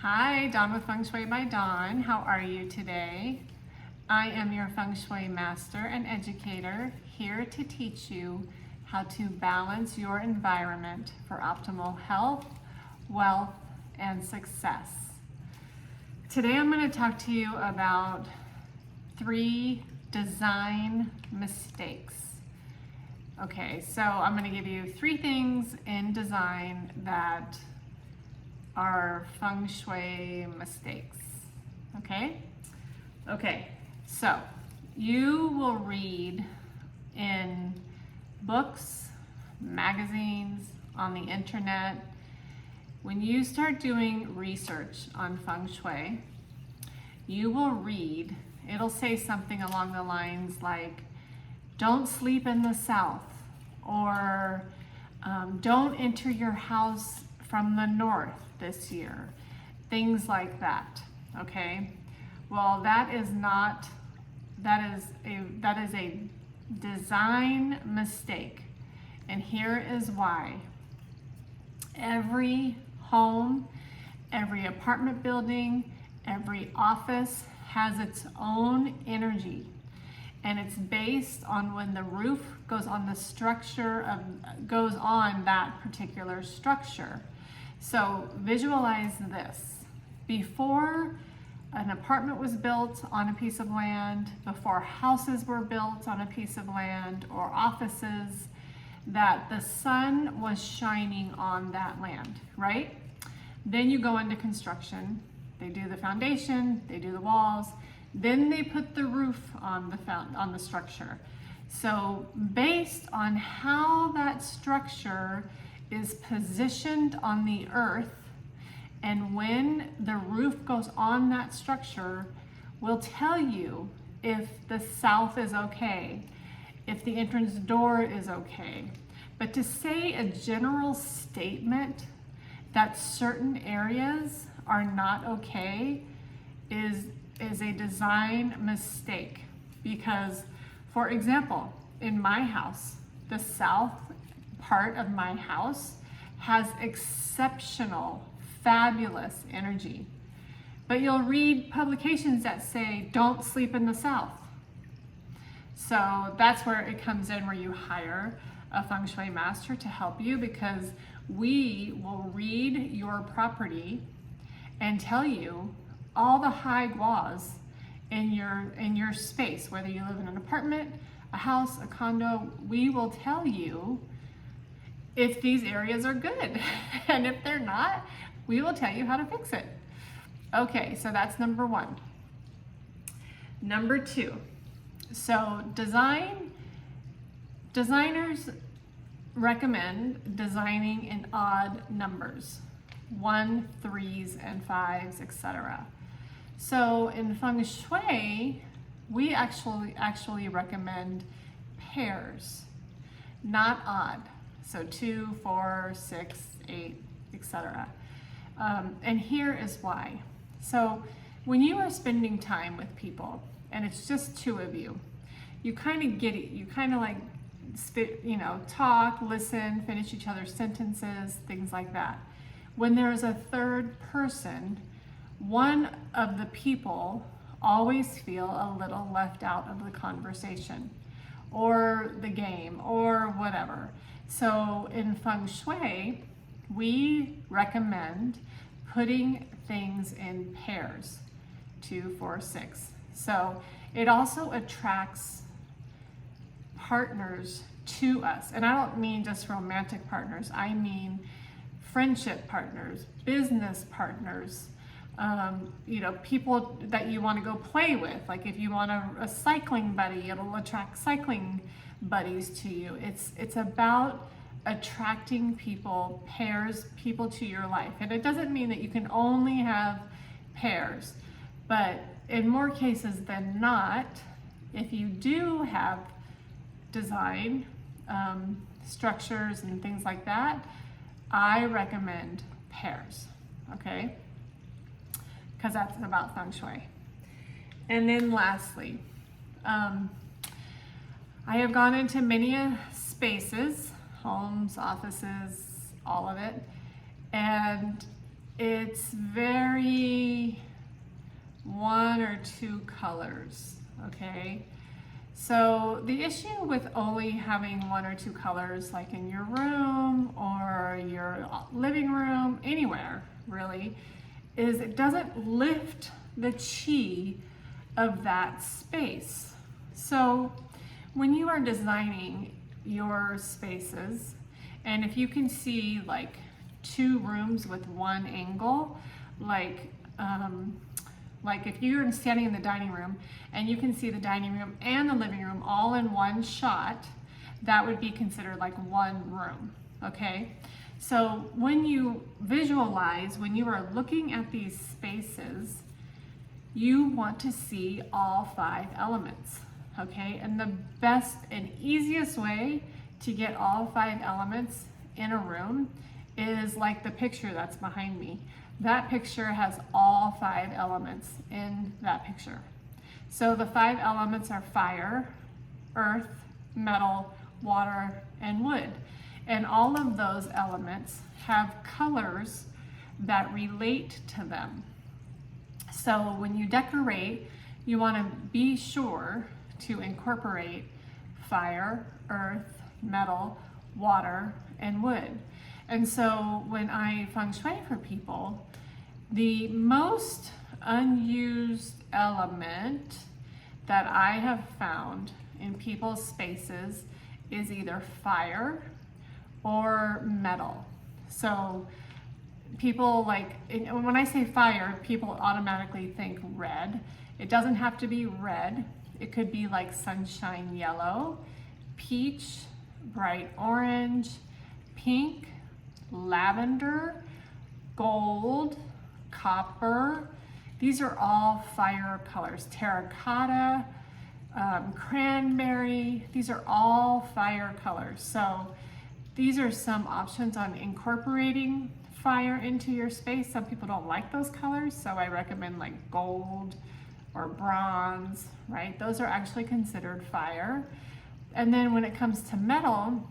Hi, Dawn with Feng Shui by Dawn. How are you today? I am your Feng Shui master and educator, here to teach you how to balance your environment for optimal health, wealth, and success. Today I'm going to talk to you about 3 design mistakes. Okay, so I'm going to give you 3 things in design that are Feng Shui mistakes. Okay? Okay, so you will read in books, magazines, on the internet. When you start doing research on Feng Shui, you will read, it'll say something along the lines like, don't sleep in the south, or don't enter your house from the north this year, things like that. Okay, well, that is a design mistake, and here is why. Every home, every apartment building, every office has its own energy, and it's based on when the roof goes on the structure goes on that particular structure. So visualize this. Before an apartment was built on a piece of land, before houses were built on a piece of land or offices, that the sun was shining on that land, right? Then you go into construction. They do the foundation, they do the walls, then they put the roof on the structure. So based on how that structure is positioned on the earth, and when the roof goes on that structure, will tell you if the south is okay, if the entrance door is okay. But to say a general statement that certain areas are not okay is a design mistake. Because, for example, in my house, the south part of my house has exceptional, fabulous energy. But you'll read publications that say, don't sleep in the south. So that's where it comes in, where you hire a Feng Shui master to help you, because we will read your property and tell you all the high guas in your space, whether you live in an apartment, a house, a condo. We will tell you if these areas are good, and if they're not, we will tell you how to fix it. Okay, so that's number 1. Number 2, so designers recommend designing in odd numbers, 1, 3s, and 5s, etc. So in Feng Shui, we actually recommend pairs, not odd. So 2, 4, 6, 8, etc. And here is why. So when you are spending time with people and it's just 2 of you, you kind of get it. You kind of like, talk, listen, finish each other's sentences, things like that. When there's a third person, one of the people always feel a little left out of the conversation or the game or whatever. So in Feng Shui, we recommend putting things in pairs, 2, 4, 6. So it also attracts partners to us. And I don't mean just romantic partners. I mean friendship partners, business partners, people that you want to go play with. Like if you want a cycling buddy, it'll attract cycling buddies to you. It's about attracting people, pairs, people to your life. And it doesn't mean that you can only have pairs, but in more cases than not, if you do have design, structures and things like that, I recommend pairs, okay? Because that's about Feng Shui. And then lastly, I have gone into many spaces, homes, offices, all of it, and it's very one or two colors, okay? So the issue with only having one or two colors, like in your room or your living room, anywhere really, is it doesn't lift the chi of that space. So when you are designing your spaces, and if you can see like two rooms with one angle, like if you're standing in the dining room and you can see the dining room and the living room all in one shot, that would be considered like one room, okay? So when you visualize, when you are looking at these spaces, you want to see all 5 elements, okay? And the best and easiest way to get all 5 elements in a room is like the picture that's behind me. That picture has all 5 elements in that picture. So the 5 elements are fire, earth, metal, water, and wood. And all of those elements have colors that relate to them. So when you decorate, you want to be sure to incorporate fire, earth, metal, water, and wood. And so when I feng shui for people, the most unused element that I have found in people's spaces is either fire or metal. So people when I say fire, people automatically think red. It doesn't have to be red. It could be like sunshine yellow, peach, bright orange, pink, lavender, gold, copper. These are all fire colors. Terracotta, cranberry, these are all fire colors. So these are some options on incorporating fire into your space. Some people don't like those colors, so I recommend like gold or bronze, right? Those are actually considered fire. And then when it comes to metal,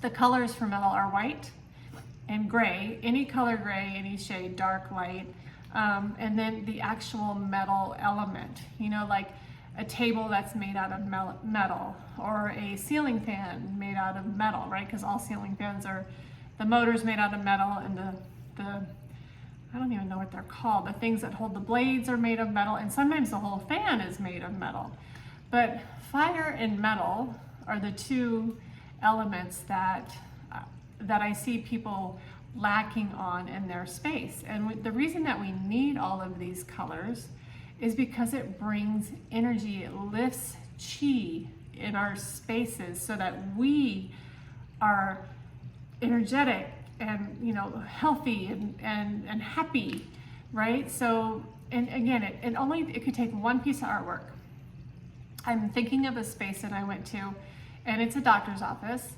the colors for metal are white and gray, any color gray, any shade, dark, light, and then the actual metal element, like a table that's made out of metal, or a ceiling fan made out of metal, right? Because all ceiling fans the motor's made out of metal, and the I don't even know what they're called, the things that hold the blades are made of metal, and sometimes the whole fan is made of metal. But fire and metal are the 2 elements that I see people lacking on in their space. And the reason that we need all of these colors is because it brings energy, it lifts chi in our spaces so that we are energetic and healthy and happy, right? So, and again, it could take one piece of artwork. I'm thinking of a space that I went to, and it's a doctor's office,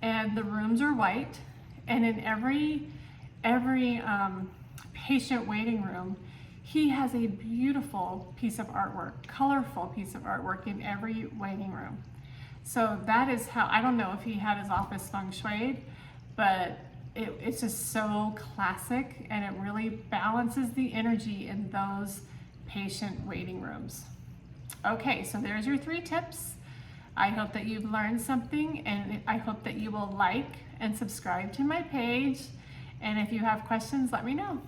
and the rooms are white, and in every patient waiting room, he has a beautiful piece of artwork, colorful piece of artwork in every waiting room. So that is how, I don't know if he had his office feng shuied, but it's just so classic, and it really balances the energy in those patient waiting rooms. Okay, so there's your 3 tips. I hope that you've learned something, and I hope that you will like and subscribe to my page. And if you have questions, let me know.